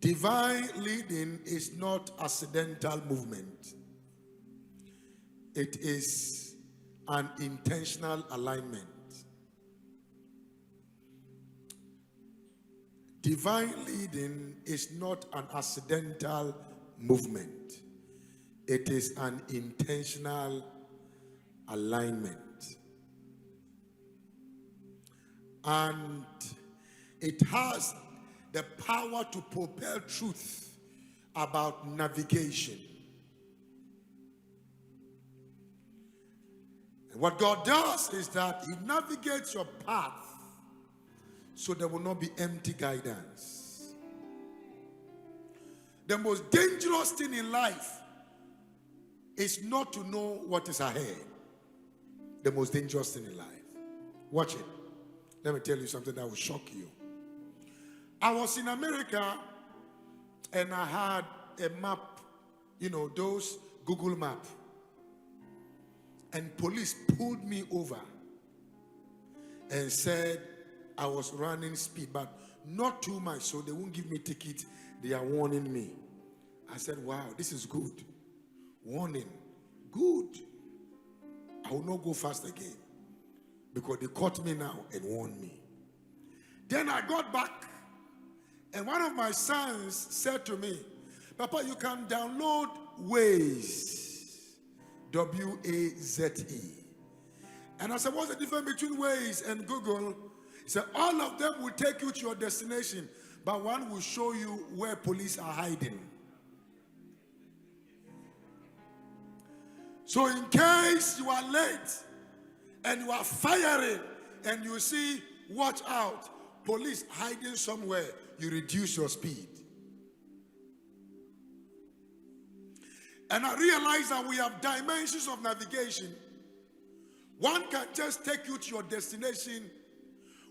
Divine leading is not accidental movement. It is an intentional alignment. Divine leading is not an accidental movement. It is an intentional alignment. And it has the power to propel truth about navigation. And what God does is that He navigates your path so there will not be empty guidance. The most dangerous thing in life is not to know what is ahead. The most dangerous thing in life. Watch it. Let me tell you something that will shock you. I was in America and I had a map, those Google map. And police pulled me over and said I was running speed, but not too much, so they won't give me ticket. They are warning me. I said, wow, this is good. Warning. Good. I will not go fast again because they caught me now and warned me. Then I got back and one of my sons said to me, Papa, you can download Waze, W-A-Z-E. And I said, what's the difference between Waze and Google? He said, all of them will take you to your destination, but one will show you where police are hiding. So in case you are late and you are firing and you see, watch out, police hiding somewhere, you reduce your speed. And I realize that we have dimensions of navigation. One can just take you to your destination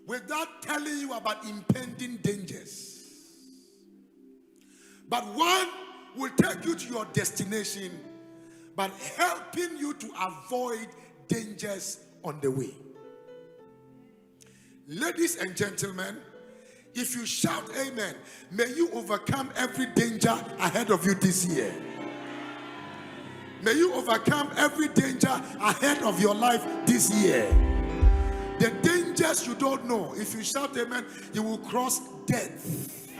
without telling you about impending dangers. But one will take you to your destination, but helping you to avoid dangers on the way. Ladies and gentlemen, if you shout amen, may you overcome every danger ahead of you this year. May you overcome every danger ahead of your life this year. The dangers you don't know, if you shout amen, you will cross death.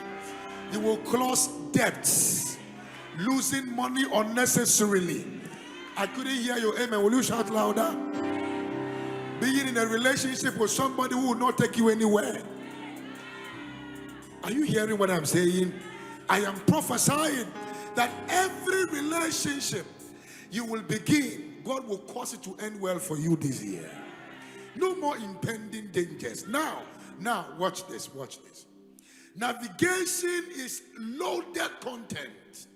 You will cross debts. Losing money unnecessarily. I couldn't hear you, amen. Will you shout louder? Being in a relationship with somebody who will not take you anywhere. Are you hearing what I'm saying? I am prophesying that every relationship you will begin, God will cause it to end well for you this year. No more impending dangers. Now, watch this. Navigation is loaded content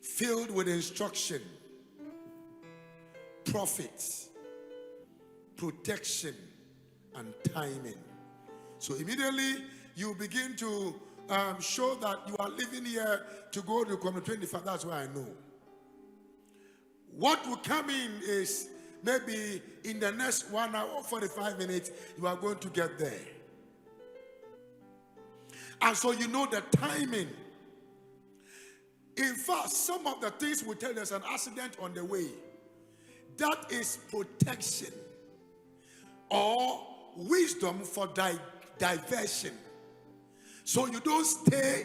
filled with instruction, profits, protection, and timing. So immediately you begin to show that you are living here to go to Community 25. That's why I know. What will come in is maybe in the next 1 hour or 45 minutes, you are going to get there. And so you know the timing. In fact, some of the things will tell there's an accident on the way. That is protection or wisdom for diversion. So you don't stay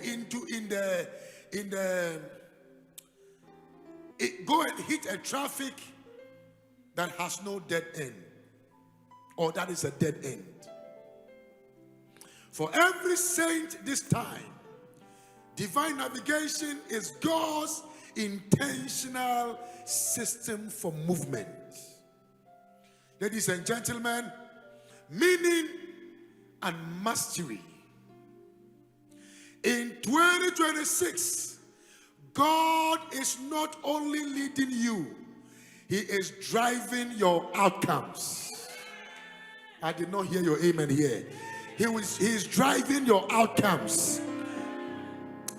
go and hit a traffic that has no dead end, or that is a dead end. For every saint this time, divine navigation is God's intentional system for movement. Ladies and gentlemen, meaning and mastery. In 2026, God is not only leading you, He is driving your outcomes. I did not hear your amen here. He is driving your outcomes.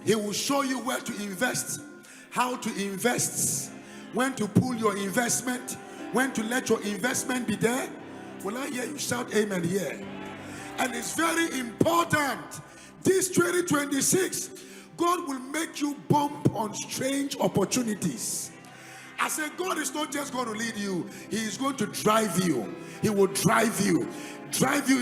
He will show you where to invest, how to invest, when to pull your investment, when to let your investment be there. Will I hear you shout amen here? And it's very important. This 2026, God will make you bump on strange opportunities. I said, God is not just going to lead you, He is going to drive you. He will drive you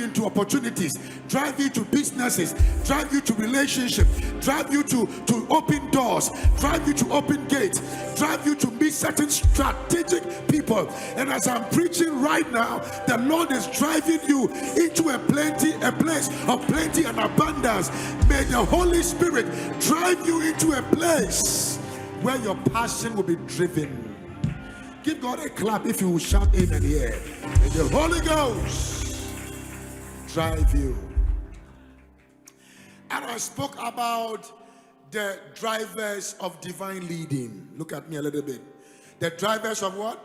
into opportunities, drive you to businesses, drive you to relationships, drive you to open doors, drive you to open gates, drive you to meet certain strategic people. And as I'm preaching right now, the Lord is driving you into a place of plenty and abundance. May the Holy Spirit drive you into a place where your passion will be driven. Give God a clap if you will shout amen here. May the Holy Ghost drive you. And I spoke about the drivers of divine leading. Look at me a little bit. The drivers of what?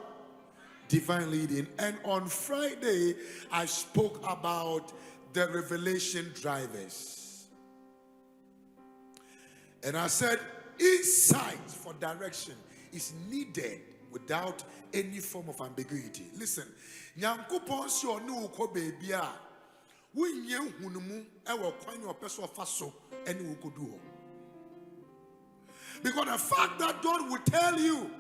Divine leading. And on Friday, I spoke about the revelation drivers. And I said, insight for direction is needed without any form of ambiguity. Listen, Nyankopon si onu uko baby a wunye hunumu ewo kwan your person faso any ukodu. Because the fact that God will tell you,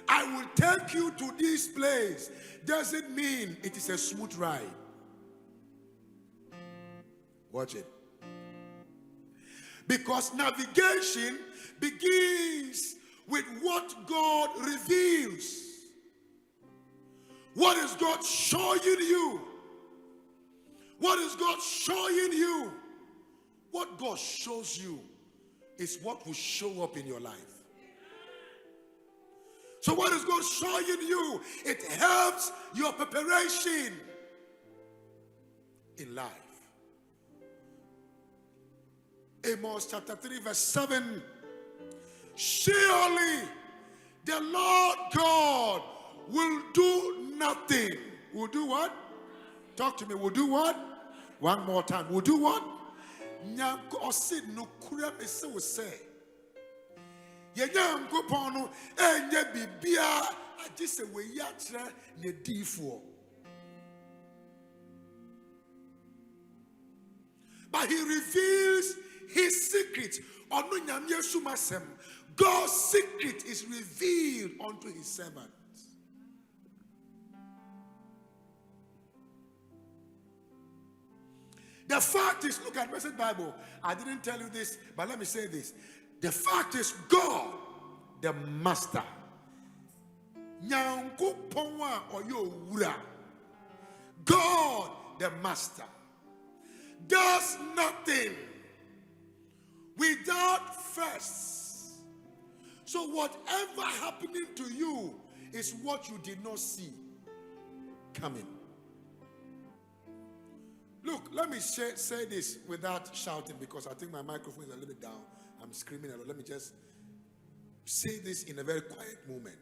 I will take you to this place, doesn't mean it is a smooth ride. Watch it. Because navigation begins with what God reveals. What is God showing you? What is God showing you? What God shows you is what will show up in your life. So what is God showing you? It helps your preparation in life. Amos chapter 3 verse 7. Surely the Lord God will do nothing. Will do what? Talk to me. Will do what? One more time. Will do what? Nyanko osid no kura me se wo say. Ye nyanko pon enye bibia agi se we ya kire ne difo. But He reveals His secret. Onu nyamye sumasem. God's secret is revealed unto His servants. The fact is, look at Message Bible. I didn't tell you this, but let me say this. The fact is, God, the Master, Nyankopon or your wura, God, the Master, does nothing without first. So whatever happening to you is what you did not see coming. Look, let me say this without shouting because I think my microphone is a little bit down. I'm screaming a lot. Let me just say this in a very quiet moment.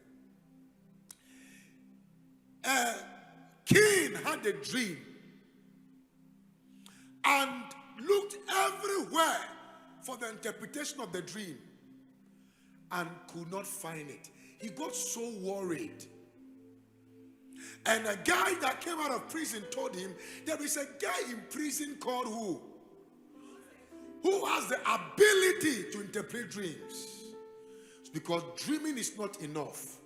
A king had a dream and looked everywhere for the interpretation of the dream and could not find it. He got so worried. And a guy that came out of prison told him there is a guy in prison called who? Who has the ability to interpret dreams. It's because dreaming is not enough.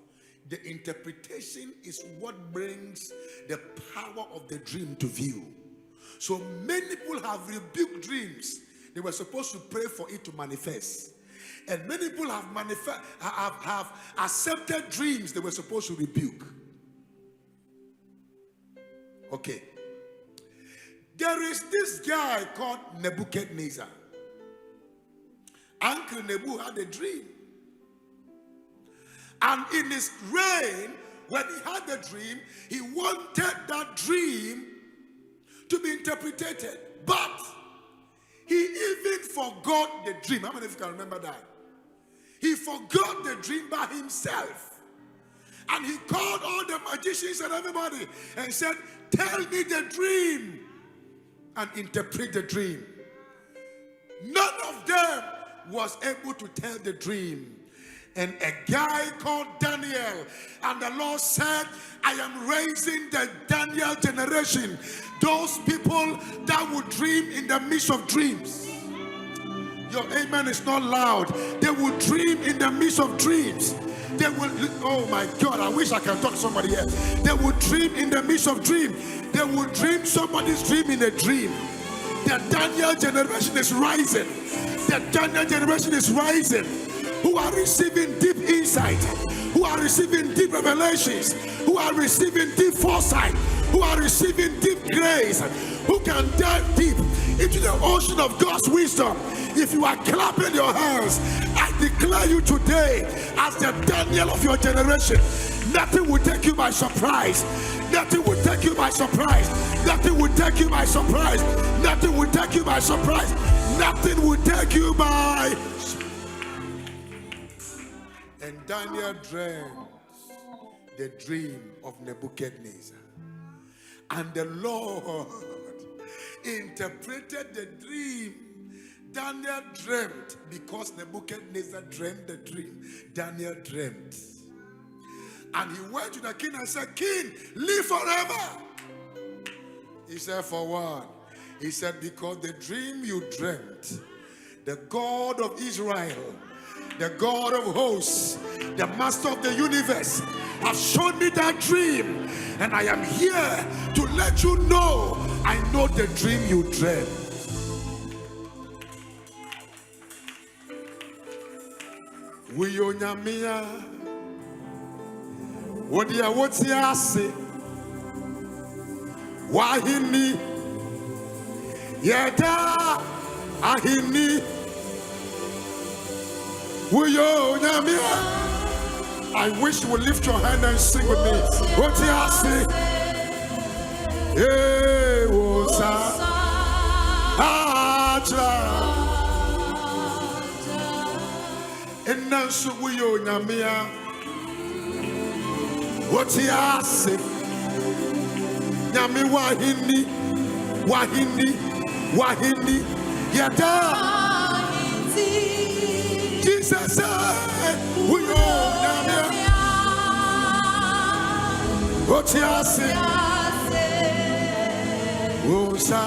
The interpretation is what brings the power of the dream to view. So many people have rebuked dreams. They were supposed to pray for it to manifest. And many people have accepted dreams they were supposed to rebuke. Okay. There is this guy called Nebuchadnezzar. Uncle Nebu had a dream. And in his reign, when he had the dream, he wanted that dream to be interpreted. But he even forgot the dream. How many of you can remember that? He forgot the dream by himself. And he called all the magicians and everybody and said, tell me the dream and interpret the dream. None of them was able to tell the dream. And a guy called Daniel, and the Lord said, I am raising the Daniel generation, those people that will dream in the midst of dreams. Your amen is not loud. They will dream in the midst of dreams. They will, oh my God, I wish I can talk to somebody here. They will dream in the midst of dream. They will dream somebody's dream in a dream. The Daniel generation is rising. The Daniel generation is rising. Who are receiving deep insight, who are receiving deep revelations, who are receiving deep foresight, who are receiving deep grace, who can dive deep into the ocean of God's wisdom. If you are clapping your hands, I declare you today as the Daniel of your generation. Nothing will take you by surprise. Nothing will take you by surprise. Nothing will take you by surprise. Nothing will take you by surprise. Nothing will take you by. And Daniel dreamt the dream of Nebuchadnezzar. And the Lord interpreted the dream. Daniel dreamt because Nebuchadnezzar dreamt the dream. Daniel dreamt. And he went to the king and said, King, live forever. He said, for what? He said, because the dream you dreamt, the God of Israel, the God of hosts, the master of the universe, has shown me that dream. And I am here to let you know, I know the dream you dreamt. Wiyonyamia Wodia wotiase Wahini Yeda Ahini Wiyonyamia. I wish you would lift your hand and sing with me. Wotiase Wosa Acha and now so we owe Namia. What's he asking? Nami Wahini, Wahini, Wahini, Yada. Jesus said, we owe Namia. What's he asking? Wosa.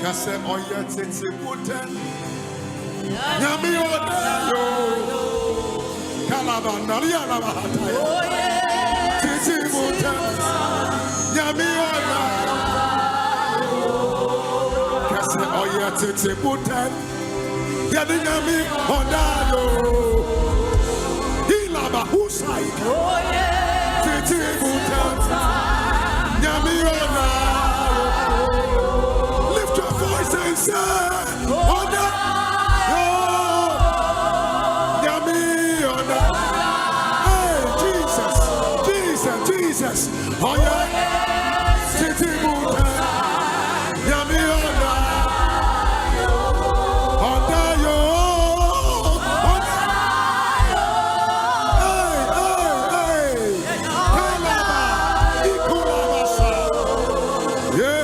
Kase oya tete boten Nyami oda yo Kalaba nali alaba hatayo Tete boten Nyami oda Kase oya tete boten Yadi nyami oda yo Hilaba husaika Tete boten Nyami oda and say, Honor, Yami, honor. Hey, Jesus, oh yeah, Titi Buddha, Yami, honor, honor yo, hey, Kalaba, Ikulabasa, yeah.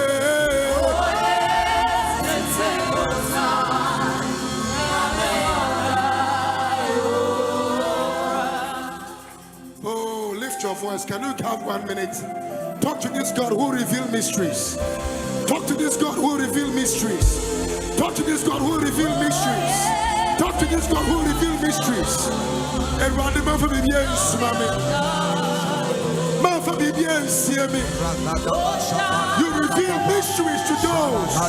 Your voice. Can you have 1 minute? Talk to this God who reveals mysteries. Talk to this God who reveals mysteries. Talk to this God who reveals mysteries. Talk to this God who reveals mysteries. And round the man for me, yes, mommy. Man for me, yes, hear me. You reveal mysteries to those.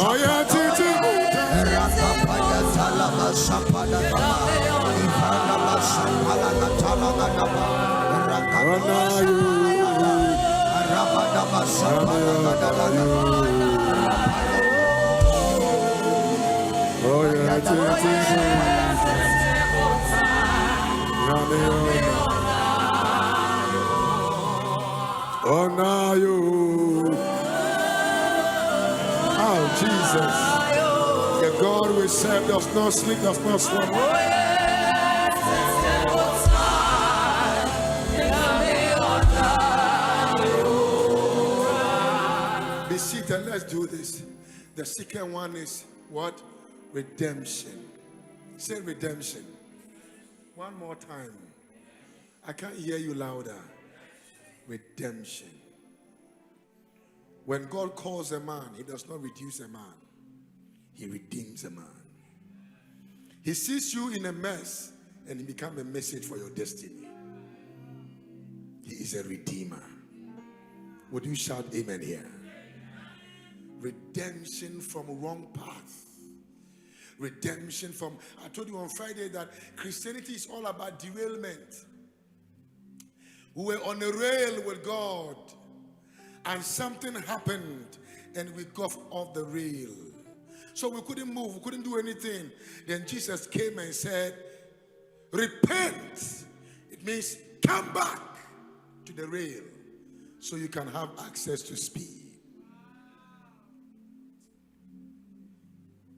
Oh yeah, Titi. Rapapaya talaba sapada kama Ivanama sampala talaba kama Rakana Rabadaba sapada kama Oh yeah, oh now you Oh Jesus The God we serve does not sleep, does not slumber. Be seated, let's do this. The second one is what? Redemption. Say redemption. One more time. I can't hear you louder. Redemption. When God calls a man, he does not reduce a man. He redeems a man. He sees you in a mess and he becomes a message for your destiny. He is a redeemer. Would you shout amen here? Redemption from wrong path. Redemption from, I told you on Friday that Christianity is all about derailment. We were on a rail with God and something happened and we got off the rail. So we couldn't move, we couldn't do anything. Then Jesus came and said, repent. It means come back to the rail so you can have access to speed.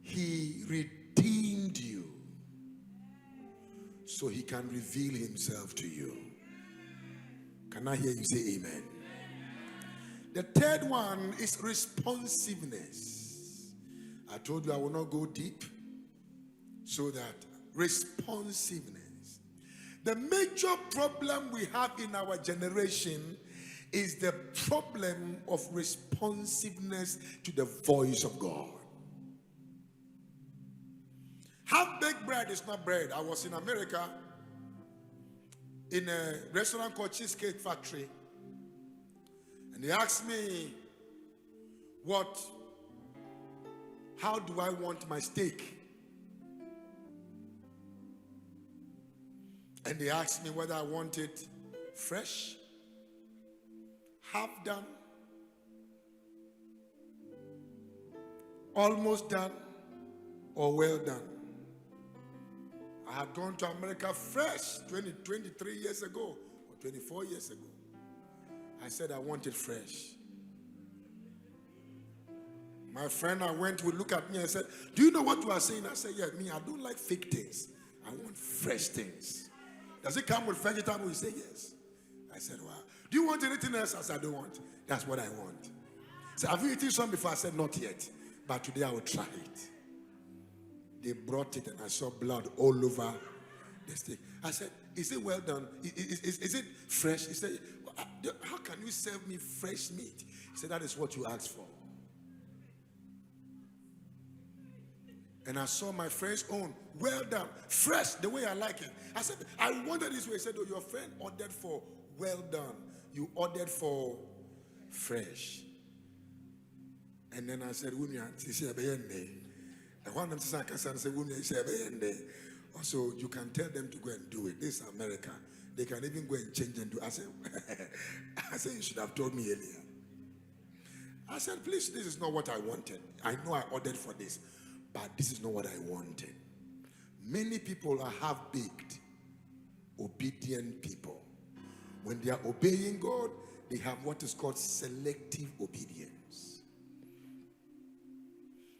He redeemed you so he can reveal himself to you. Can I hear you say amen? The third one is responsiveness. I told you I will not go deep. So that responsiveness. The major problem we have in our generation is the problem of responsiveness to the voice of God. Half-baked bread is not bread. I was in America in a restaurant called Cheesecake Factory. And they asked me, how do I want my steak? And they asked me whether I want it fresh, half done, almost done, or well done. I had gone to America fresh 23 years ago, or 24 years ago. I said I want it fresh. My friend I went would look at me and said, do you know what you are saying? I said, yeah, me, I don't like fake things. I want fresh things. Does it come with vegetable? He said, yes. I said, wow. Do you want anything else? I said, I don't want. That's what I want. So have you eaten some before? I said, not yet. But today I will try it. They brought it and I saw blood all over the steak. I said, is it well done? Is it fresh? He said, how can you serve me fresh meat? He said, that is what you asked for. And I saw my friend's own, well done, fresh, the way I like it. I said, I wanted this way. He said, oh, your friend ordered for well done. You ordered for fresh. And then I said, also, you can tell them to go and do it. This is America. They can even go and change and do. I said, you should have told me earlier. I said, please, this is not what I wanted. I know I ordered for this, but this is not what I wanted. Many people are half-baked, obedient people. When they are obeying God, they have what is called selective obedience.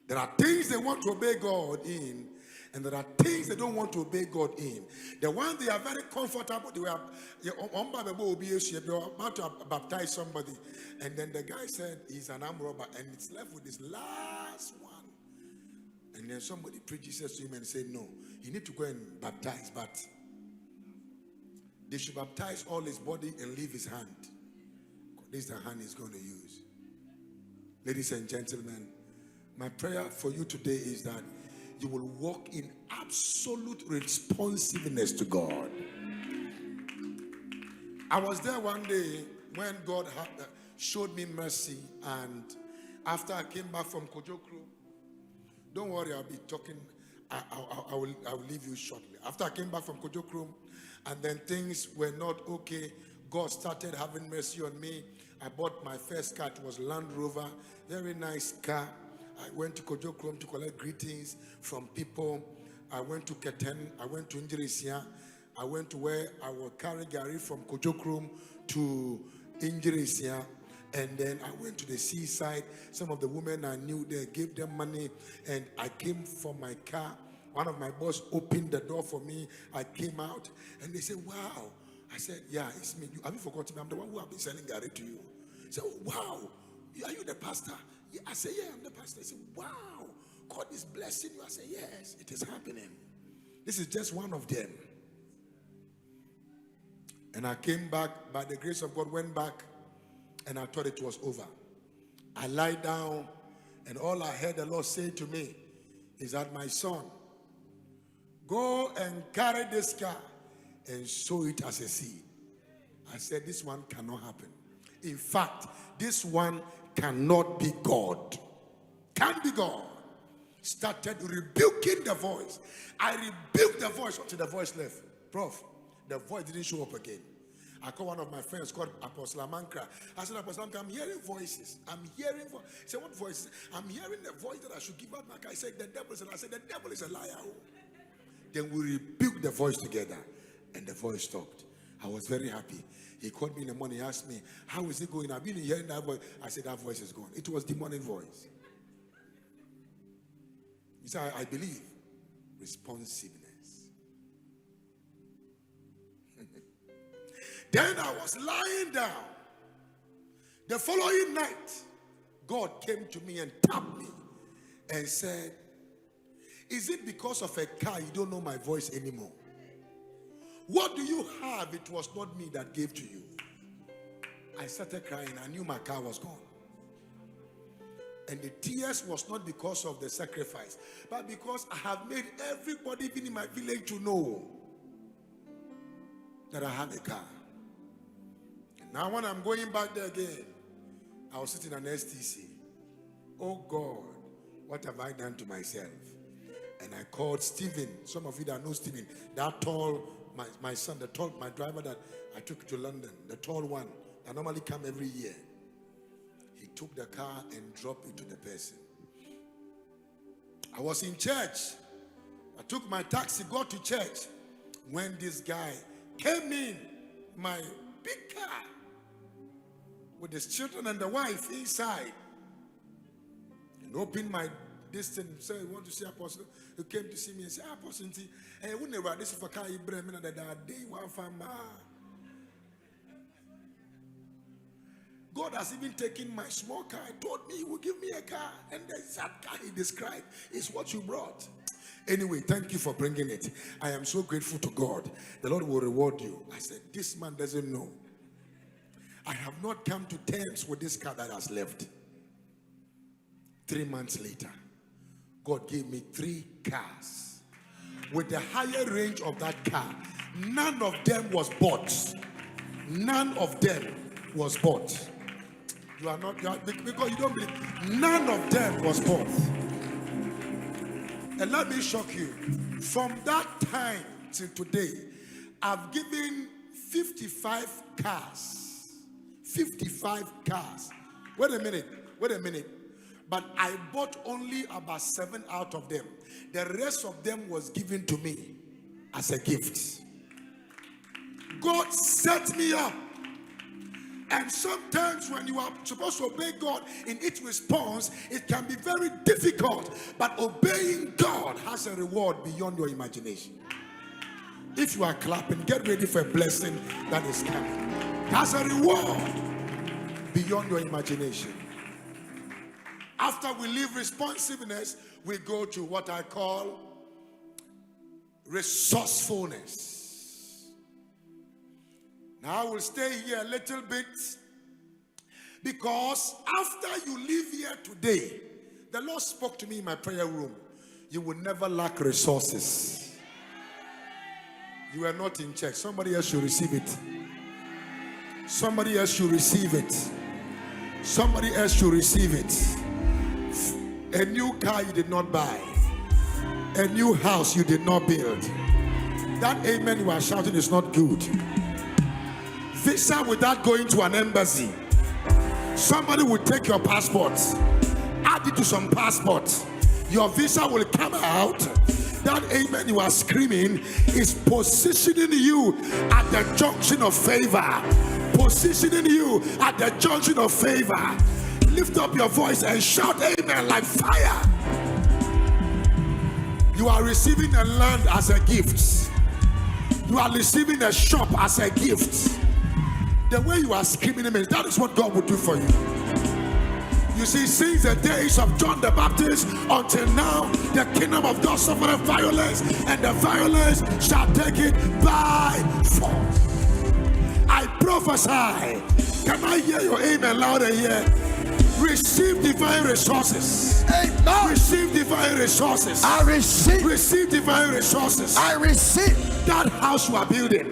There are things they want to obey God in, and there are things they don't want to obey God in. The one they are very comfortable, they were about to baptize somebody, and then the guy said he's an armed robber, and it's left with this last one. And then somebody preaches to him and said, no, you need to go and baptize, but they should baptize all his body and leave his hand. This is the hand he's going to use. Ladies and gentlemen, my prayer for you today is that you will walk in absolute responsiveness to God. I was there one day when God showed me mercy, and after I came back from Kojokro, don't worry, I'll be talking. I will leave you shortly. After I came back from Kojokro, and then things were not okay, God started having mercy on me. I bought my first car. It was Land Rover, very nice car. I went to Kojokrom to collect greetings from people. I went to Keten. I went to Injirisia. I went to where I will carry Gary from Kojokrom to Injirisia. And then I went to the seaside. Some of the women I knew there gave them money. And I came from my car. One of my boss opened the door for me. I came out and they said, wow. I said, yeah, it's me. Have you forgotten me? I'm the one who have been selling Gary to you. He said, oh, wow. Are you the pastor? Yeah. I said, yeah, I'm the pastor. He said, wow. God is blessing you. I said, yes, it is happening. This is just one of them. And I came back, by the grace of God, went back, and I thought it was over. I lied down, and all I heard the Lord say to me is that, my son, go and carry this car and sow it as a seed. I said, this one cannot happen. In fact, this one cannot be God. Can't be God. Started rebuking the voice. I rebuked the voice until the voice left. Prof, the voice didn't show up again. I called one of my friends called Apostle Amankra. I said, Apostle Amankra, I'm hearing voices. I'm hearing voices. He said, what voices? I'm hearing the voice that I should give out my car. I said, the devil is a liar. I said, the devil is a liar. Then we rebuked the voice together, and the voice stopped. I was very happy. He called me in the morning. He asked me, how is it going? I've been hearing that voice. I said, that voice is gone. It was demonic voice. He said, I believe responsiveness. Then I was lying down. The following night, God came to me and tapped me and said, is it because of a car you don't know my voice anymore? What do you have? It was not me that gave to you. I started crying. I knew my car was gone. And the tears was not because of the sacrifice, but because I have made everybody even in my village to know that I have a car. And now when I'm going back there again, I was sitting on STC. Oh God, what have I done to myself? And I called Stephen. Some of you that know Stephen, that tall, my son, my driver that I took to London, the tall one that normally come every year. He took the car and dropped it to the person. I was in church. I took my taxi, got to church. When this guy came in, my big car, with his children and the wife inside, and opened my distance, said, you want to see Apostle? He came to see me and said, Apostle, hey, we never this for car Ibrahim that day one farmer. God has even taken my small car and told me he will give me a car. And the exact car he described is what you brought. Anyway, thank you for bringing it. I am so grateful to God. The Lord will reward you. I said, this man doesn't know. I have not come to terms with this car that has left. 3 months later, God gave me 3 cars. With the higher range of that car, none of them was bought. None of them was bought. You are not, because you don't believe. None of them was bought. And let me shock you. From that time till today, I've given 55 cars. 55 cars. Wait a minute. But I bought only about 7 out of them. The rest of them was given to me as a gift. God set me up. And sometimes when you are supposed to obey God in its response, it can be very difficult. But obeying God has a reward beyond your imagination. If you are clapping, get ready for a blessing that is coming. It has a reward beyond your imagination. After we leave responsiveness, we go to what I call resourcefulness. Now I will stay here a little bit, because after you leave here today, the Lord spoke to me in my prayer room. You will never lack resources. You are not in church. Somebody else should receive it. Somebody else should receive it. Somebody else should receive it. A new car you did not buy. A new house you did not build. That amen you are shouting is not good. Visa without going to an embassy. Somebody will take your passport, add it to some passports. Your visa will come out. That amen you are screaming is positioning you at the junction of favor. Positioning you at the junction of favor. Lift up your voice and shout amen like fire. You are receiving a land as a gift. You are receiving a shop as a gift. The way you are screaming amen, that is what God will do for you. You see, since the days of John the Baptist until now, the kingdom of God suffered violence, and the violence shall take it by force. prophesy. Can I hear your amen louder here? Receive divine resources. Amen. Receive divine resources. I receive. Receive divine resources. I receive. That house you are building,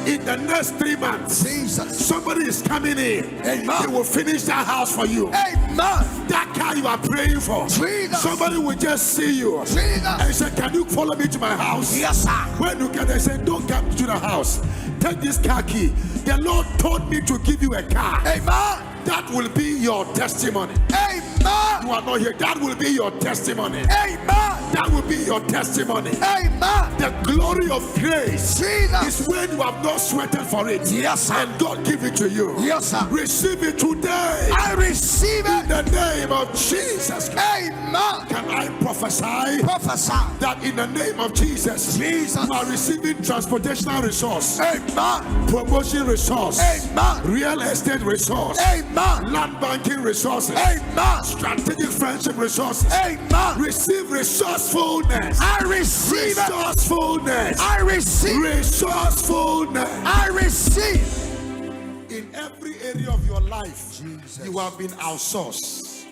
in the next 3 months, Jesus. somebody is coming in. Amen. They will finish that house for you. Amen. That car you are praying for, Jesus. somebody will just see you Jesus. and say, can you follow me to my house? Yes, sir. When you get there, say, don't come to the house. Take this car key. The Lord told me to give you a car. Amen. That will be your testimony. Amen. You are not here. That will be your testimony. Amen. That will be your testimony. Amen. The glory of grace Jesus. is when you have not sweated for it. Yes, sir. And God give it to you. Yes, sir. Receive it today. I receive it. In the name of Jesus. Amen. Can I prophesy? Prophesy. That in the name of Jesus, Jesus. you are receiving transportational resource. Amen. Promotion resource. Amen. Real estate resource. Amen. Land banking resources. Amen. Strategic friendship resources. Amen. Receive resourcefulness. I receive it. Resourcefulness. I receive. Resourcefulness. I receive. In every area of your life, Jesus. you have been outsourced.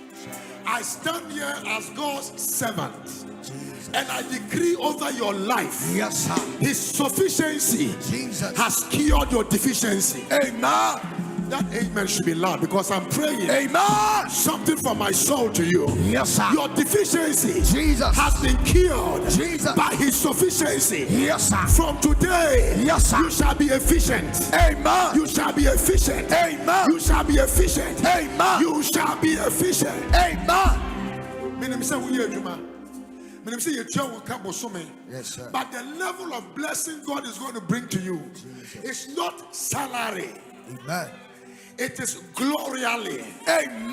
I stand here as God's servant. Jesus. And I decree over your life, Yes, sir. His sufficiency Jesus. has cured your deficiency. Amen. That amen should be loud because I'm praying Amen. something from my soul to you. Yes, sir. Your deficiency Jesus. has been cured Jesus. by His sufficiency. Yes, sir. From today, Yes, sir. you shall be efficient. Amen. You shall be efficient. Amen. You shall be efficient. Amen. You shall be efficient. Amen. Yes, sir. But the level of blessing God is going to bring to you is not salary. Amen. It is glorially. Amen.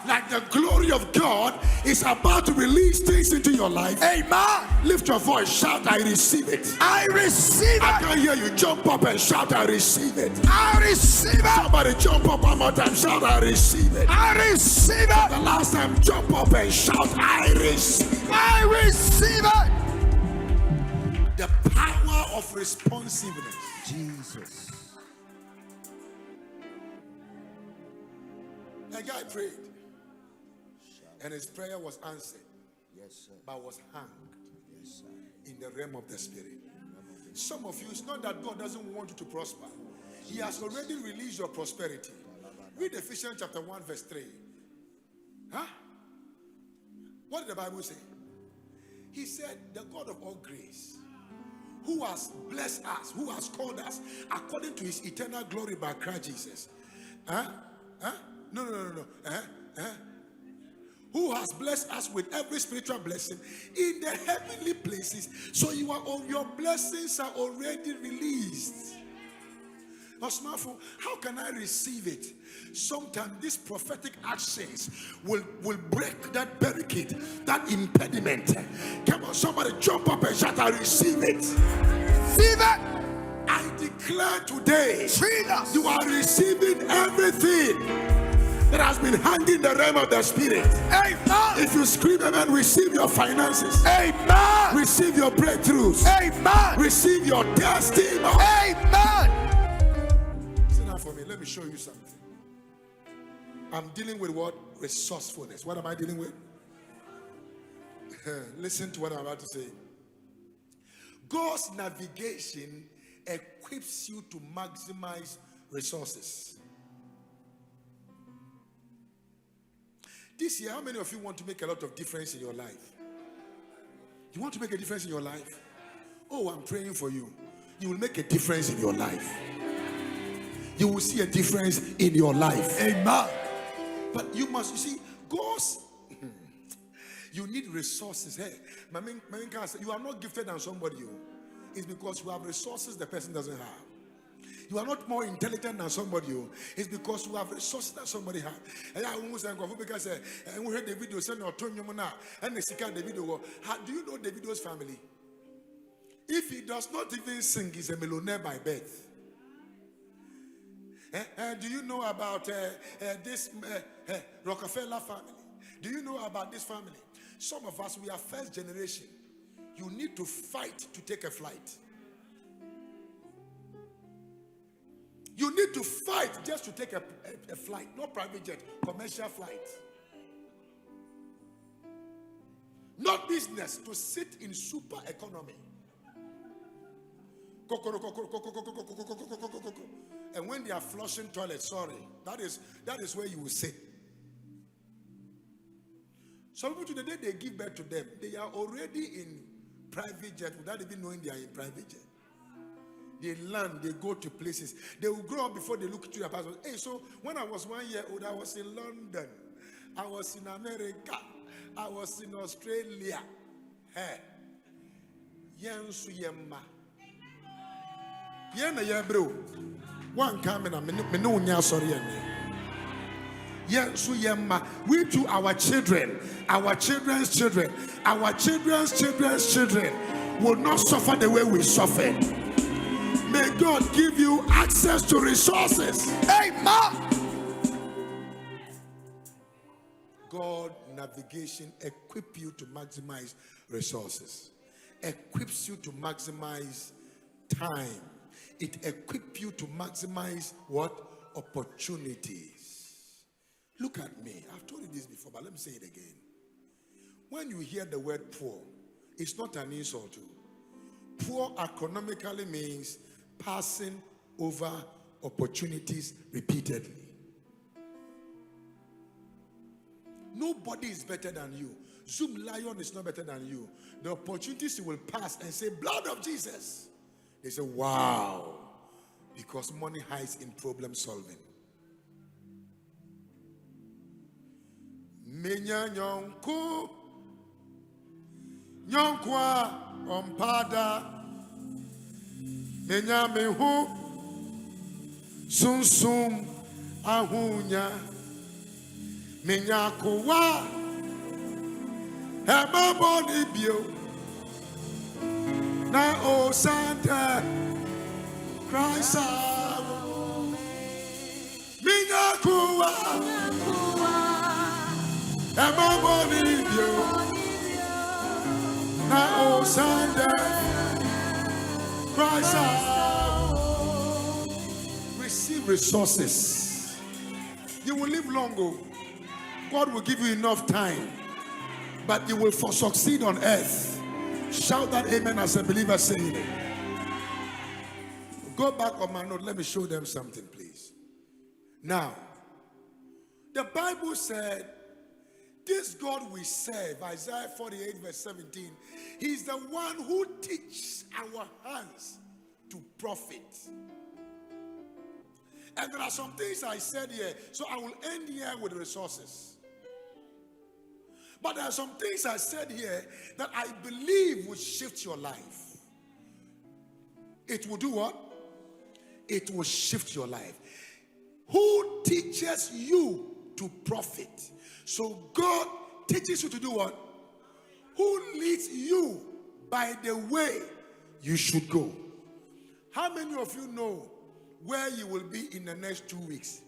Like the glory of God is about to release things into your life. Amen. Lift your voice, shout, I receive it. I receive I it. can hear you. Jump up and shout, I receive it. I receive it. Somebody jump up one more time, shout, I receive it. I receive it. The last time, jump up and shout, I receive. I receive it. The power of responsiveness. Jesus. A guy prayed, and his prayer was answered, Yes, sir. but was hanged Yes, sir. in the realm of the spirit. Some of you, it's not that God doesn't want you to prosper. He has already released your prosperity. Read Ephesians chapter 1 verse 3. Huh? What did the Bible say? He said, the God of all grace, who has blessed us, who has called us according to His eternal glory by Christ Jesus. Huh? Huh? No. Who has blessed us with every spiritual blessing in the heavenly places. So your blessings are already released. Osmafo, how can I receive it? Sometimes these prophetic actions will break that barricade, that impediment. Come on, somebody jump up and shout, I receive it. Receive it. I declare today, Jesus. you are receiving everything that has been hanging in the realm of the spirit. Amen. If you scream amen, receive your finances. Amen. Receive your breakthroughs. Amen. Receive your testimony. Amen. Sit down for me. Let me show you something. I'm dealing with what? Resourcefulness. What am I dealing with? Listen to what I'm about to say. God's navigation equips you to maximize resources. This year, how many of you want to make a lot of difference in your life? You want to make a difference in your life? Oh, I'm praying for you. You will make a difference in your life. You will see a difference in your life. Amen. But you see, God's, you need resources. Hey, you are not gifted than somebody. It's because you have resources the person doesn't have. You are not more intelligent than somebody. It's because you have resources that somebody has. And I almost say, because we heard the video saying, and the second the video. Do you know Davido's family? If he does not even sing, he's a millionaire by birth. Do you know about this Rockefeller family? Do you know about this family? Some of us, we are first generation. You need to fight to take a flight. You need to fight just to take a flight, not private jet, commercial flight. Not business, to sit in super economy. And when they are flushing toilets, sorry, that is where you will sit. Some people today, they give birth to them. They are already in private jet without even knowing they are in private jet. They land, they go to places. They will grow up before they look to their passport. Hey, so when I was 1 year old, I was in London. I was in America. I was in Australia. Hey. Yensu yemma. Yena ya bro. One coming a minute, me no nya sorry ene. Yensu yemma. We to our children, our children's children, our children's children's children will not suffer the way we suffered. May God give you access to resources. Amen. God navigation equip you to maximize resources. Equips you to maximize time. It equips you to maximize what? Opportunities. Look at me. I've told you this before, but let me say it again. When you hear the word poor, it's not an insult to. Poor economically means passing over opportunities repeatedly. Nobody is better than you. Zoom Lion is not better than you. The opportunities you will pass and say, blood of Jesus. They say, wow. Because money hides in problem solving. Menya nyonku nyonkwa ompada menya mehu sunsum ahunya menya kowa ebaboni bio na o Santa Christ menya kowa ebaboni bio na o Santa Christ. Receive resources. You will live longer. God will give you enough time, but you will succeed on earth. Shout that amen as a believer saying it. Go back on my note. Let me show them something, please. Now, the Bible said, this God we serve, Isaiah 48 verse 17, he's the one who teaches our hands to profit. And there are some things I said here, so I will end here with resources. But there are some things I said here that I believe will shift your life. It will do what? It will shift your life. Who teaches you to profit? So God teaches you to do what? Who leads you by the way you should go? How many of you know where you will be in the next 2 weeks?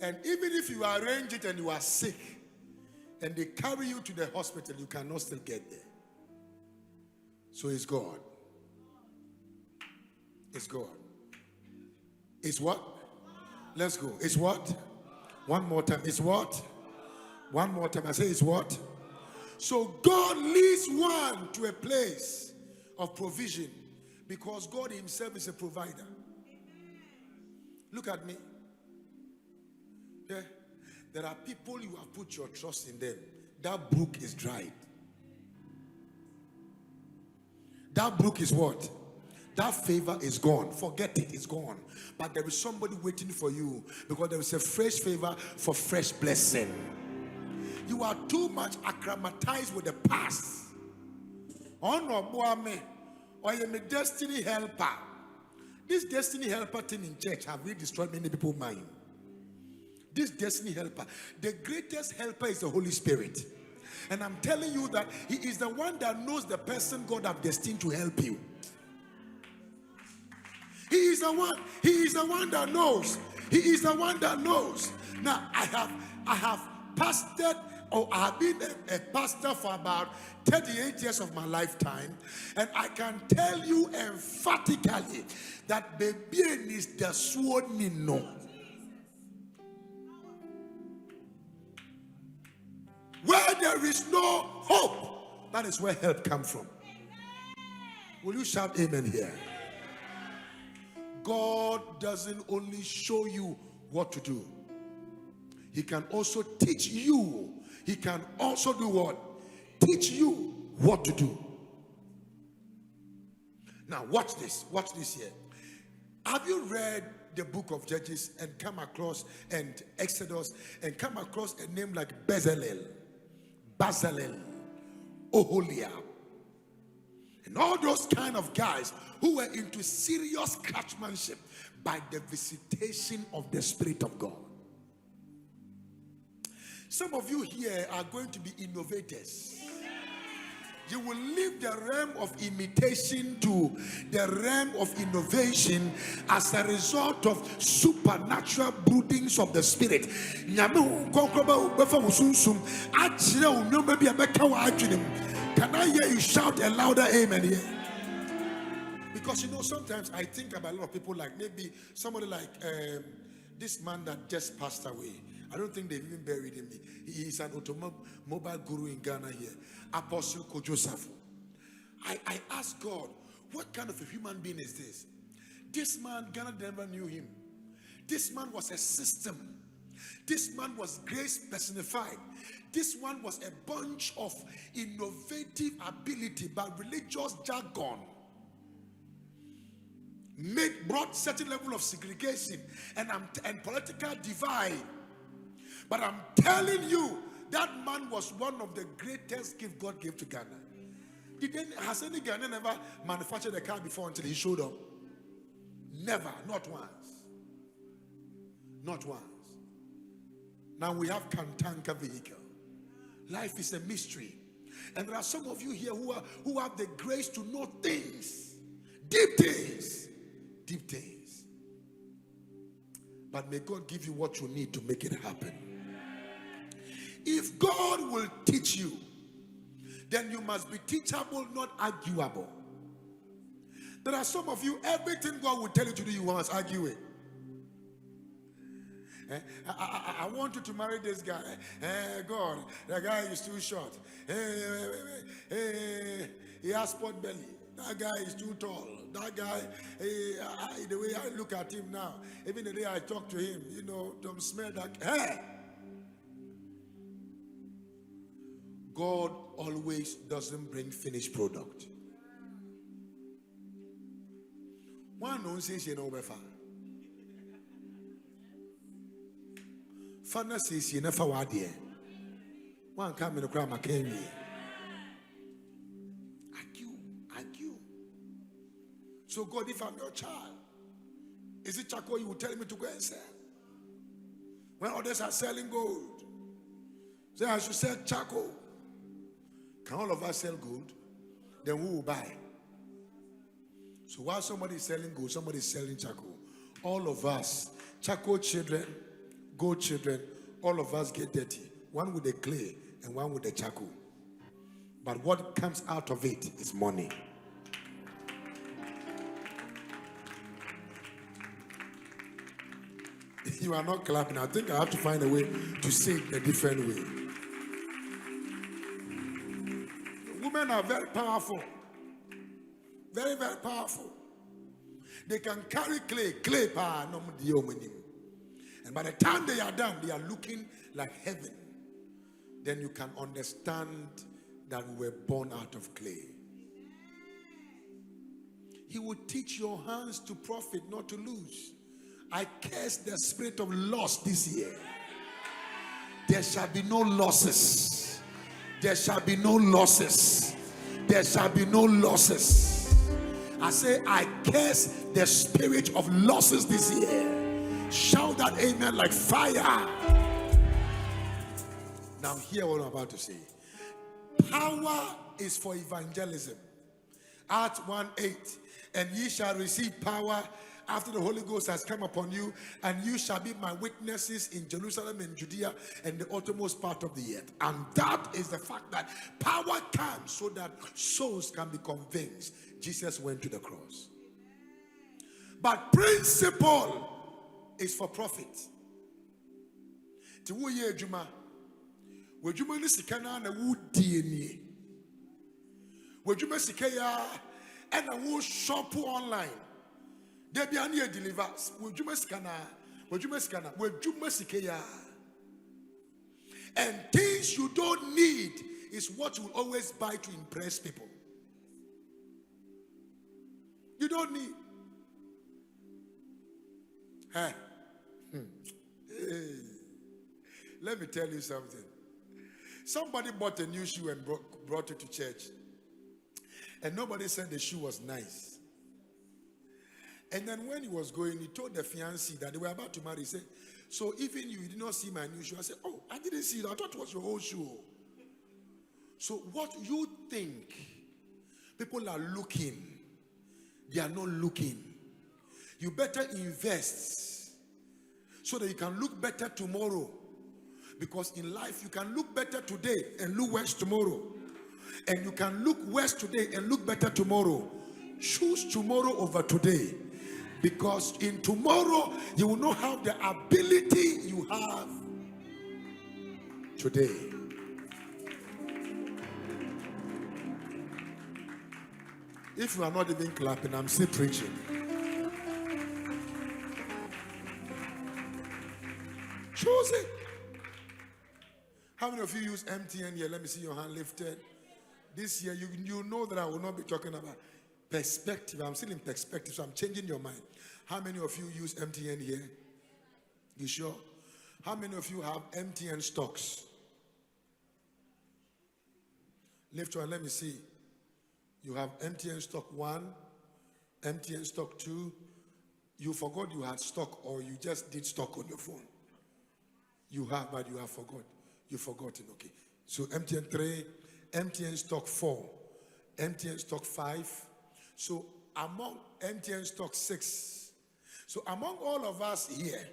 And even if you arrange it and you are sick and they carry you to the hospital, you cannot still get there. So it's God. It's God. It's what? Let's go. It's what? One more time. It's what? One more time. I say it's what? So God leads one to a place of provision because God himself is a provider. Look at me. Yeah. There are people you have put your trust in them. That brook is dried. That brook is what? That favor is gone. Forget it, it's gone. But there is somebody waiting for you because there is a fresh favor for fresh blessing. You are too much acclimatized with the past. Oh no, boy, I am a destiny helper. This destiny helper thing in church have really destroyed many people's mind. This destiny helper, the greatest helper is the Holy Spirit. And I'm telling you that he is the one that knows the person God have destined to help you. He is the one. He is the one that knows. He is the one that knows. Now I have pastored Oh, I've been a pastor for about 38 years of my lifetime, and I can tell you emphatically that baby is the sworn no. Where there is no hope, that is where help comes from. Will you shout amen here? God doesn't only show you what to do, He can also teach you. He can also do what? Teach you what to do. Now watch this. Watch this here. Have you read the book of Judges and come across, and Exodus, and come across a name like Bezalel, Oholiab, and all those kind of guys who were into serious craftsmanship by the visitation of the Spirit of God? Some of you here are going to be innovators. You will leave the realm of imitation to the realm of innovation as a result of supernatural broodings of the Spirit. Can I hear you shout a louder amen here? Because sometimes I think about a lot of people, like maybe somebody like this man that just passed away. I don't think they've even buried him. He is an automobile guru in Ghana here, Apostle Kojo Safo. I asked God, what kind of a human being is this? This man, Ghana never knew him. This man was a system. This man was grace personified. This one was a bunch of innovative ability, but religious jargon brought certain level of segregation and political divide. But I'm telling you, that man was one of the greatest gifts God gave to Ghana. Has any Ghanaian ever manufactured a car before until he showed up? Never, not once. Not once. Now we have Kantanka vehicle. Life is a mystery. And there are some of you here who have the grace to know things. Deep things. Deep things. But may God give you what you need to make it happen. If God will teach you, then you must be teachable, not arguable. There are some of you, everything God will tell you to do, you must argue it. I want you to marry this guy. God, that guy is too short. He has spot belly. That guy is too tall. That guy, the way I look at him now, even the day I talk to him, don't smell that. God always doesn't bring finished product. One knows says you know better. Father says you never were there. One come in the crowd, Argue. So God, if I'm your child, is it charcoal you will tell me to go and sell? When others are selling gold, say I should sell charcoal. Can all of us sell gold? Then who will buy? So while somebody is selling gold, somebody is selling charcoal. All of us, charcoal children, gold children, all of us get dirty. One with the clay and one with the charcoal. But what comes out of it is money. You are not clapping. I think I have to find a way to say it a different way. Women are very powerful. Very, very powerful. They can carry clay power. And by the time they are done, they are looking like heaven. Then you can understand that we were born out of clay. He will teach your hands to profit, not to lose. I curse the spirit of loss this year. There shall be no losses. There shall be no losses. There shall be no losses. I say I curse the spirit of losses this year. Shout that amen like fire. Now hear what I'm about to say. Power is for evangelism. Acts 1:8. And ye shall receive power after the Holy Ghost has come upon you, and you shall be my witnesses in Jerusalem and Judea and the uttermost part of the earth. And that is the fact that power comes so that souls can be convinced. Jesus went to the cross. But principle is for profit. Ti wo ye adwuma. Wo adwuma ni sika na wo die ni. Wo adwuma sika ya and wo shop online. They be an deliver. Wo adwuma sika na. Wo adwuma sika ya. And things you don't need is what you will always buy to impress people. You don't need. Hey. Let me tell you something. Somebody bought a new shoe and brought it to church. And nobody said the shoe was nice. And then when he was going, he told the fiancé that they were about to marry. He said, so even you did not see my new shoe. I said, oh, I didn't see it. I thought it was your old shoe. So what you think people are looking, they are not looking. You better invest so that you can look better tomorrow. Because in life, you can look better today and look worse tomorrow. And you can look worse today and look better tomorrow. Choose tomorrow over today. Because in tomorrow, you will not have the ability you have today. If you are not even clapping, I'm still preaching. Choose it. How many of you use MTN here? Let me see your hand lifted. This year, you know that I will not be talking about perspective. I'm still in perspective, so I'm changing your mind. How many of you use MTN here? You sure? How many of you have MTN stocks? Lift your hand, let me see. You have MTN stock 1, MTN stock 2. You forgot you had stock, or you just did stock on your phone. You have, but you have forgot. You've forgotten, okay. So MTN 3, MTN stock 4, MTN stock 5. So among MTN stock 6. So among all of us here,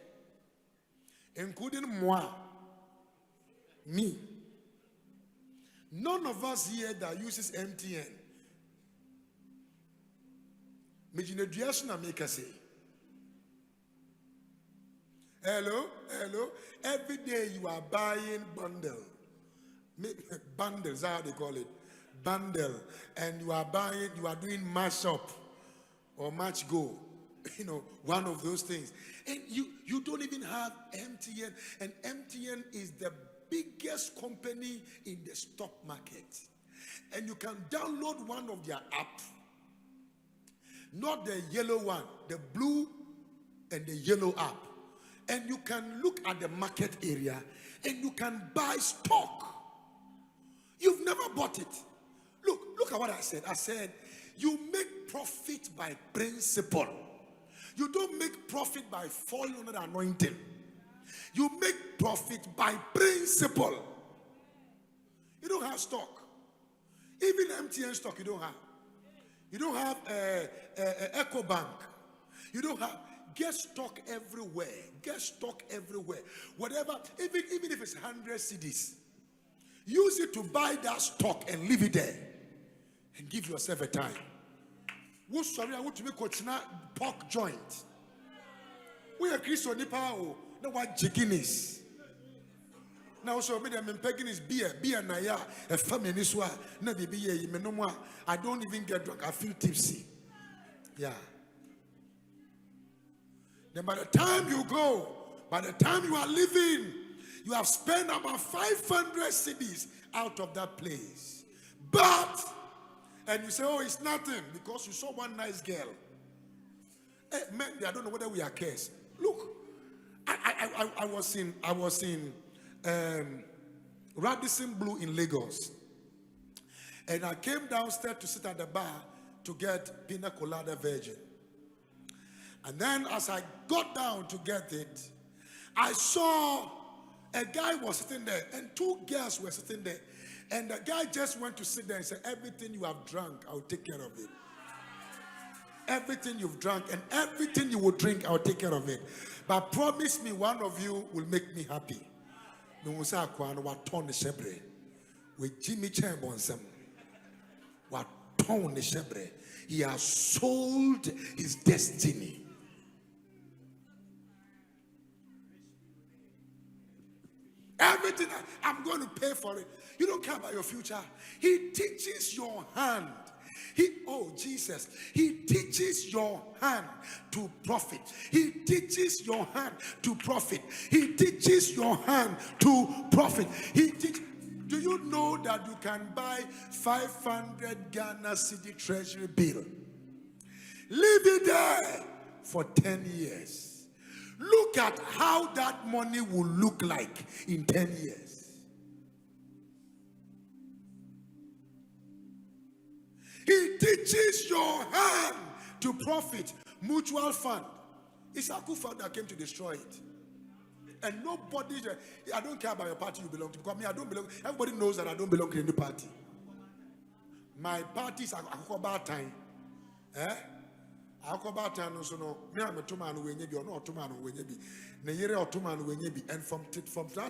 including moi, me, none of us here that uses MTN. Hello. Every day you are buying bundles, how they call it, bundle, and you are doing mashup or match go, one of those things, and you don't even have MTN, and MTN is the biggest company in the stock market, and you can download one of their apps, not the yellow one, the blue and the yellow app. And you can look at the market area and you can buy stock. You've never bought it. Look at what I said. I said, you make profit by principle. You don't make profit by falling under the anointing. You make profit by principle. You don't have stock. Even MTN stock you don't have. You don't have EcoBank. You don't have. Get stock everywhere. Get stock everywhere. Whatever, even if it's 100 cedis, use it to buy that stock and leave it there. And give yourself a time. What's sorry, I want to make a pork joint. We are Christian Nipa. No what jiginis. Now so me them pegging is beer naya a family niswa na beer you I don't even get drunk. I feel tipsy. Yeah. Then by the time you go, by the time you are leaving, you have spent about 500 cedis out of that place. But, and you say, oh, it's nothing because you saw one nice girl. Hey, man, I don't know whether we are cursed. Look, I was in Radisson Blue in Lagos. And I came downstairs to sit at the bar to get pina colada virgin. And then as I got down to get it, I saw a guy was sitting there and 2 girls were sitting there. And the guy just went to sit there and say, everything you have drunk, I'll take care of it. everything you've drunk and everything you will drink, I'll take care of it. But promise me one of you will make me happy. With Jimmy Chambonsam. He has sold his destiny. Everything, I'm going to pay for it. You don't care about your future. He teaches your hand. Jesus, he teaches your hand to profit. He teaches your hand to profit. He teaches your hand to profit. Do you know that you can buy 500 Ghana city treasury bill? Leave it there for 10 years. Look at how that money will look like in 10 years. He teaches your hand to profit. Mutual fund. It's a Kufa that came to destroy it. And nobody, I don't care about your party you belong to. Because me, I don't belong. Everybody knows that I don't belong to any party. My party is a bad time. And from that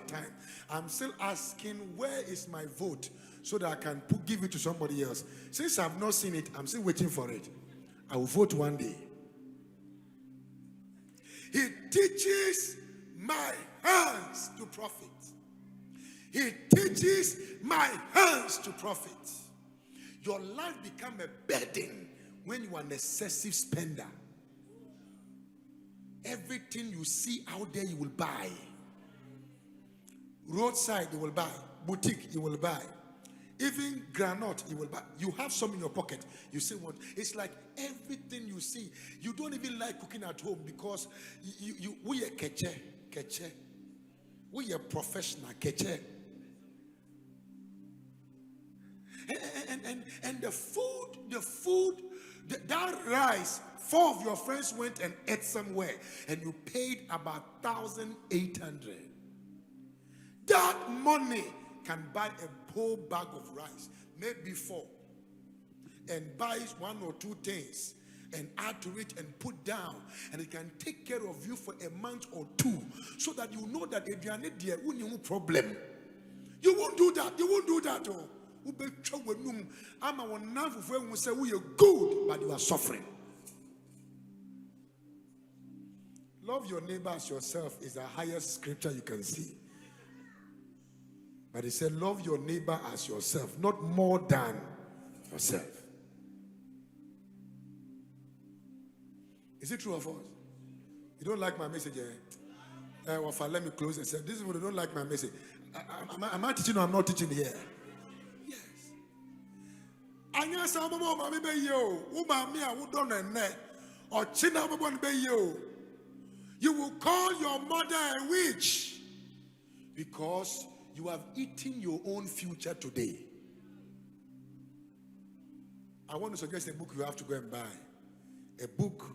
time, I'm still asking, where is my vote so that I can give it to somebody else? Since I've not seen it, I'm still waiting for it. I will vote one day. He teaches my hands to profit. He teaches my hands to profit. Your life become a burden when you are an excessive spender. Everything you see out there, you will buy. Roadside, you will buy. Boutique, you will buy. Even granite, you will buy. You have some in your pocket. You say what? It's like everything you see. You don't even like cooking at home because we are keche. We are professional keche. And the food, that rice, 4 of your friends went and ate somewhere, and you paid about 1,800. That money can buy a whole bag of rice, maybe 4, and buy 1 or 2 things and add to it and put down, and it can take care of you for a month or 2, so that you know that if you are not there, you won't have a problem. You won't do that. You won't do that. Oh. I'm a who say we are good, but you are suffering. Love your neighbor as yourself is the highest scripture you can see. But he said, love your neighbor as yourself, not more than yourself. Is it true of us? You don't like my message, eh? Let me close and say, this is what you don't like my message. Am I teaching or I'm not teaching here? You will call your mother a witch because you have eaten your own future today. I want to suggest a book you have to go and buy. A book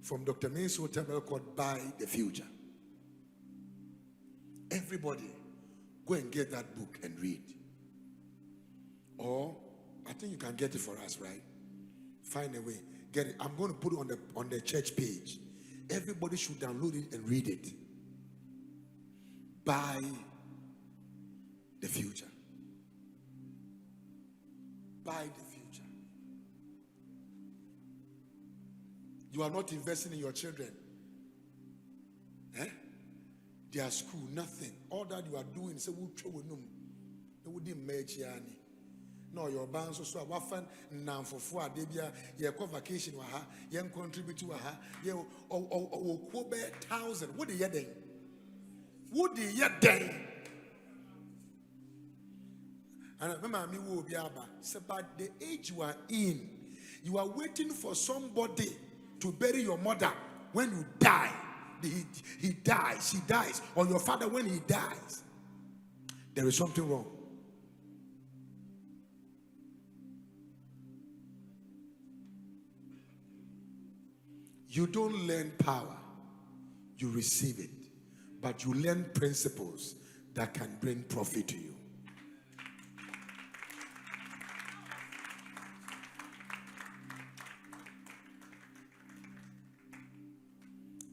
from Dr. Menso Temple called Buy the Future. Everybody, go and get that book and read. Or I think you can get it for us, right? Find a way. Get it. I'm going to put it on the church page. Everybody should download it and read it. Buy the future. Buy the future. You are not investing in your children. Their school, nothing. All that you are doing is no, your bands so I often now for 4 debia, ye co vacation waha, young contribute to aha, you oh 1,000. What do you day? What do you day? And I remember me will be about about the age you are in, you are waiting for somebody to bury your mother when you die. He dies, she dies, or your father when he dies. There is something wrong. You don't learn power, you receive it. But you learn principles that can bring profit to you.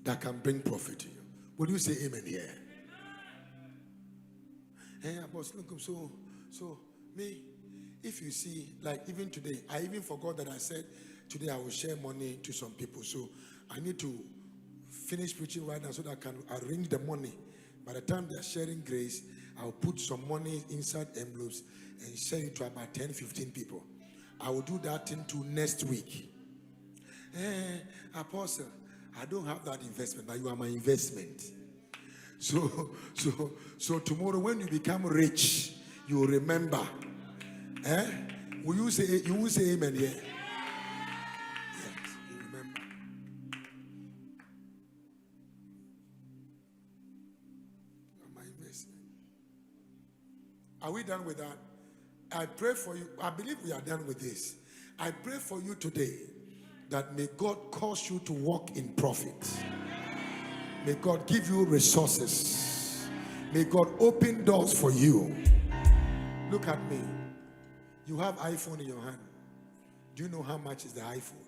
that can bring profit to you. Would you say amen here? Hey, Apostle Nkum, so me, if you see, like even today, I even forgot that I said today I will share money to some people. So I need to finish preaching right now so that I can arrange the money. By the time they are sharing grace, I'll put some money inside envelopes and share it to about 10, 15 people. I will do that into next week. Apostle, I don't have that investment, but you are my investment. So tomorrow when you become rich, you will remember. Will you will say amen here? Yes, you remember. You are my investment. Are we done with that? I pray for you. I believe we are done with this. I pray for you today that may God cause you to walk in profit. May God give you resources. May God open doors for you. Look at me. You have iPhone in your hand. Do you know how much is the iPhone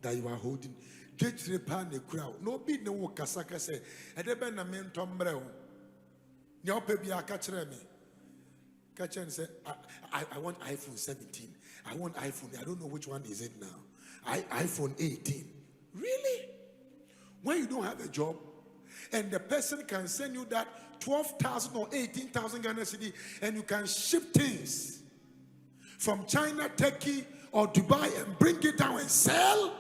that you are holding? Get the pan the crowd. No be no kasaka say. Edebe na men tombreo. Nyope bi akachre me. Catch and say, I want iPhone 17. I want iPhone. I don't know which one is it now. iPhone 18. Really? When you don't have a job, and the person can send you that 12,000 or 18,000 Ghana cedi, and you can ship things from China, Turkey, or Dubai and bring it down and sell.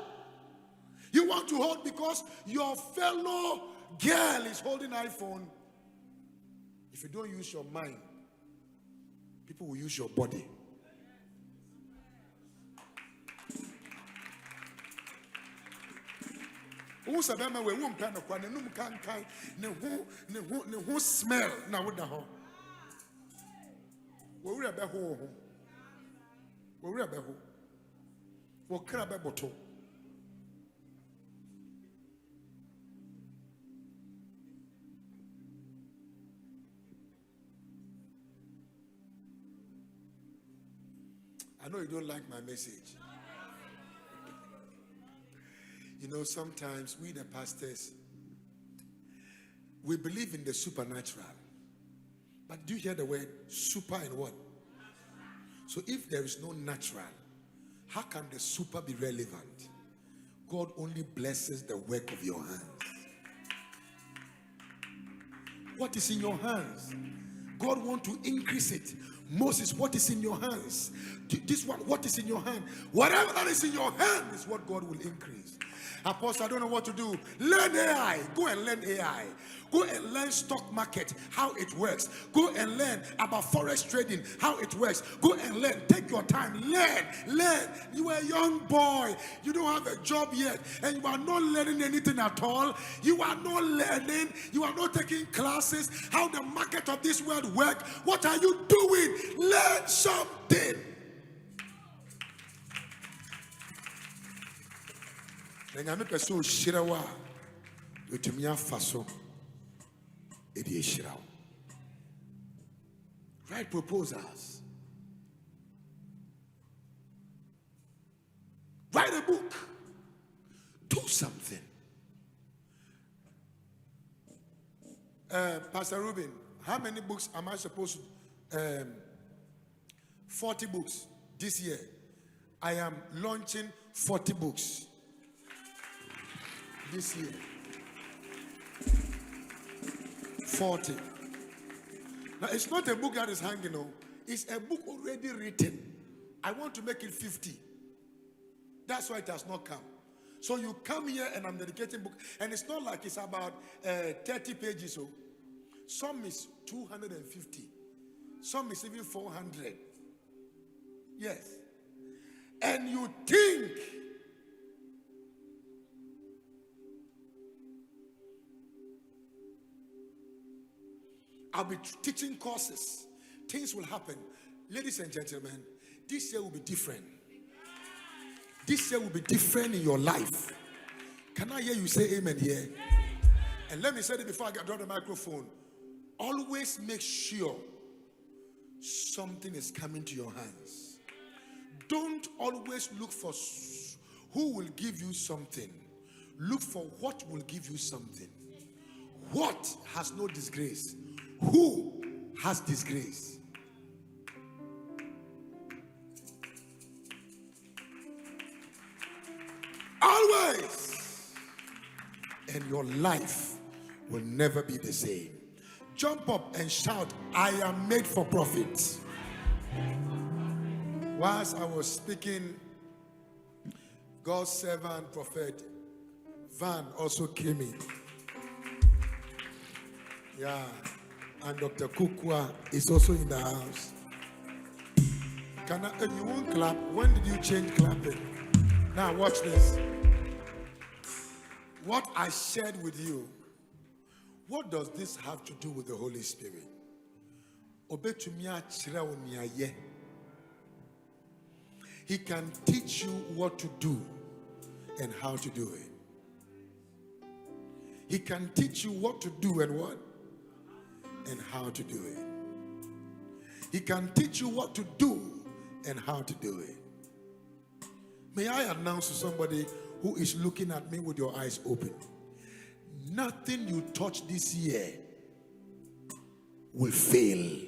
You want to hold because your fellow girl is holding iPhone. If you don't use your mind, people will use your body. Who sabema we won't plan of one and no who smell now with the home. We're about home. We're about home. We're crab a bottle. I know you don't like my message. You know, sometimes we the pastors, we believe in the supernatural. But do you hear the word super and what? So if there is no natural, how can the super be relevant? God only blesses the work of your hands. What is in your hands? God wants to increase it. Moses, what is in your hands? This one, what is in your hand? Whatever that is in your hand is what God will increase. Apostle, I don't know what to do. Learn AI. Go and learn AI. Go and learn stock market, how it works. Go and learn about forex trading, how it works. Go and learn. Take your time. Learn. You are a young boy. You don't have a job yet. And you are not learning anything at all. You are not learning. You are not taking classes. How the market of this world works. What are you doing? Learn something. Nyame pese o shirawa wetumia faso edi shirawo. Write proposals. Write a book. Do something. Pastor Ruben, how many books am I supposed to 40 books this year. I am launching 40 books this year. 40. Now, it's not a book that is hanging on. It's a book already written. I want to make it 50. That's why it has not come. So you come here and I'm dedicating book. And it's not like it's about 30 pages. So some is 250. Some is even 400. Yes. And you think I'll be teaching courses. Things will happen. Ladies and gentlemen, this year will be different. This year will be different in your life. Can I hear you say amen here? And let me say it before I drop the microphone. Always make sure something is coming to your hands. Don't always look for who will give you something. Look for what will give you something. What has no disgrace? Who has disgrace? Always. And your life will never be the same. Jump up and shout, I am made for profit. Whilst I was speaking, God's servant, Prophet Van, also came in. Yeah. And Dr. Kukwa is also in the house. You won't clap. When did you change clapping? Now watch this. What I shared with you, what does this have to do with the Holy Spirit? He can teach you what to do and how to do it. He can teach you what to do and what? And how to do it. He can teach you what to do and how to do it. May I announce to somebody who is looking at me with your eyes open, nothing you touch this year will fail.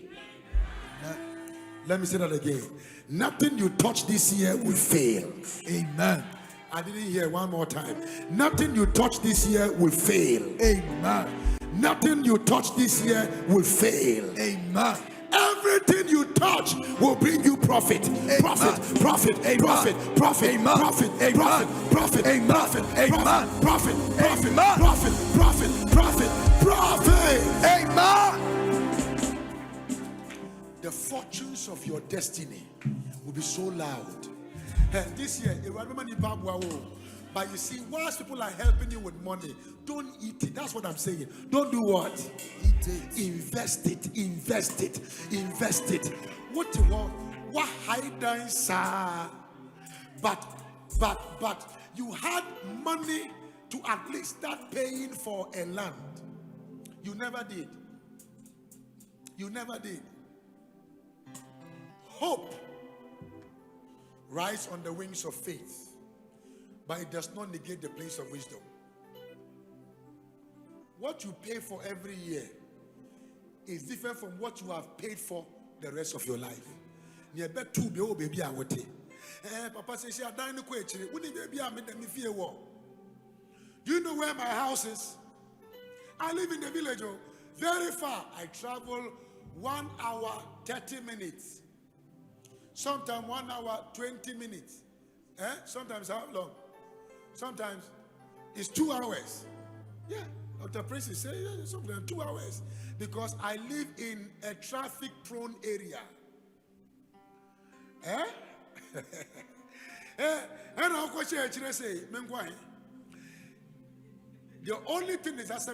Let me say that again. Nothing you touch this year will fail. Amen. I didn't hear one more time. Nothing you touch this year will fail. Amen. Nothing you touch this year will fail. Amen. Everything you touch will bring you profit. Amen. Profit, profit, Amen. Profit, profit, Amen. Profit, Amen. Profit, profit, Amen. Profit, Amen. Profit, profit, Amen. Profit, profit, profit, profit. Amen. The fortunes of your destiny will be so loud. And this year, but you see, whilst people are helping you with money, don't eat it. That's what I'm saying. Don't do what? Eat it. Invest it. Invest it. Invest it. What you want? What hide sir? But you had money to at least start paying for a land. You never did. You never did. Hope rise on the wings of faith, but it does not negate the place of wisdom. What you pay for every year is different from what you have paid for the rest of your life. Papa says, do you know where my house is? I live in the village, very far. I travel 1 hour 30 minutes. Sometimes 1 hour 20 minutes. Sometimes how long? Sometimes it's 2 hours. Yeah, Dr. Prince is saying sometimes 2 hours. Because I live in a traffic-prone area. The only thing is that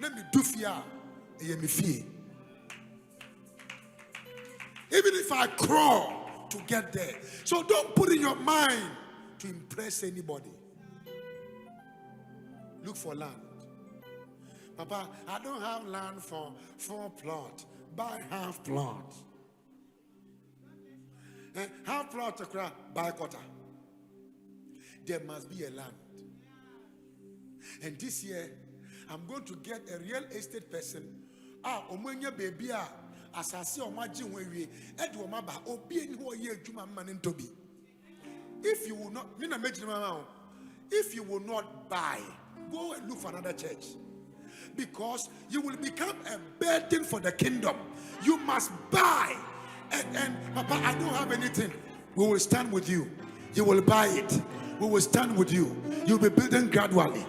let me do fear. Even if I crawl to get there. So don't put in your mind to impress anybody. Look for land. Papa, I don't have land for 4 plots. Buy half plot. Half plot to cry, buy quarter. There must be a land. And this year, I'm going to get a real estate person. Omwenya baby asasi omaji wenwe edi omaba obi eni ho ye adwuma mane ntobi. If you will not, if you will not buy, go and look for another church. Because you will become a burden for the kingdom. You must buy. And Papa, I don't have anything. We will stand with you. You will buy it. We will stand with you. You'll be building gradually.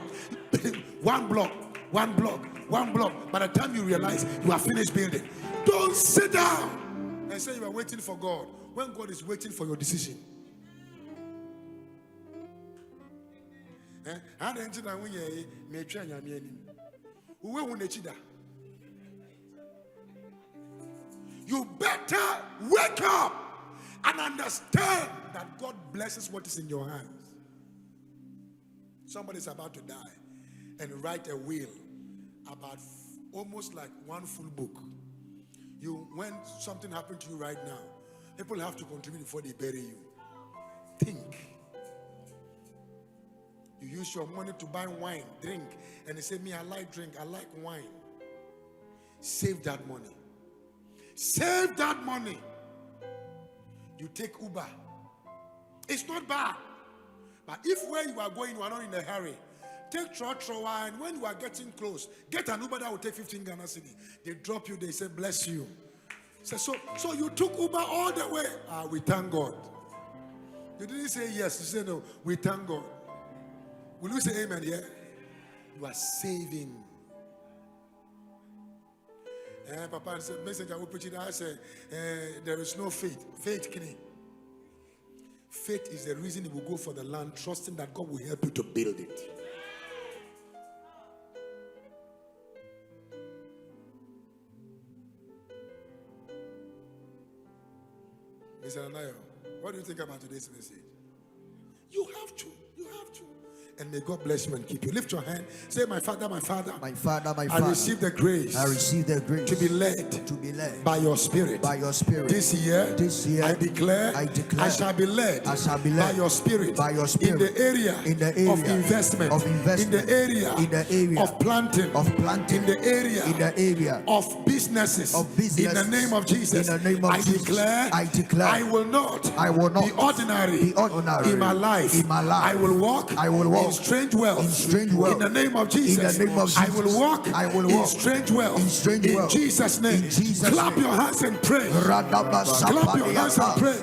One block, one block, one block. By the time you realize you are finished building, don't sit down and say you are waiting for God when God is waiting for your decision. You better wake up and understand that God blesses what is in your hands. Somebody is about to die and write a will about almost like one full book. When something happened to you right now, people have to contribute before they bury you. Think. You use your money to buy wine, drink, and they say, me, I like drink, I like wine. Save that money. Save that money. You take Uber. It's not bad. But if where you are going, you are not in a hurry, take Trotrowa, and when you are getting close, get an Uber that will take 15 Ghana cedi. They drop you, they say, bless you. So you took Uber all the way. We thank God. You didn't say yes, you say no. We thank God. Will you say amen? Yeah? You are saving. Papa said, messenger will preach it. I say, there is no faith. Faith, Kenny. Faith is the reason you will go for the land, trusting that God will help you to build it. Mr. Anayo, what do you think about today's message? You have to. And may God bless you and keep you. Lift your hand. Say, my Father, my Father. My Father, my I Father. receive the grace. I receive the grace To be led by your Spirit. by your Spirit. This year, I declare, I shall be led by your Spirit. By your Spirit. In the area of investment. In the area of planting. In the area of businesses. In the name of Jesus. In the name of I Jesus. declare, I will not be ordinary in my life. I will walk in strange wealth. In the name of Jesus. I will walk in strange wealth. In Jesus' name. Clap your hands and pray. Clap your hands and pray.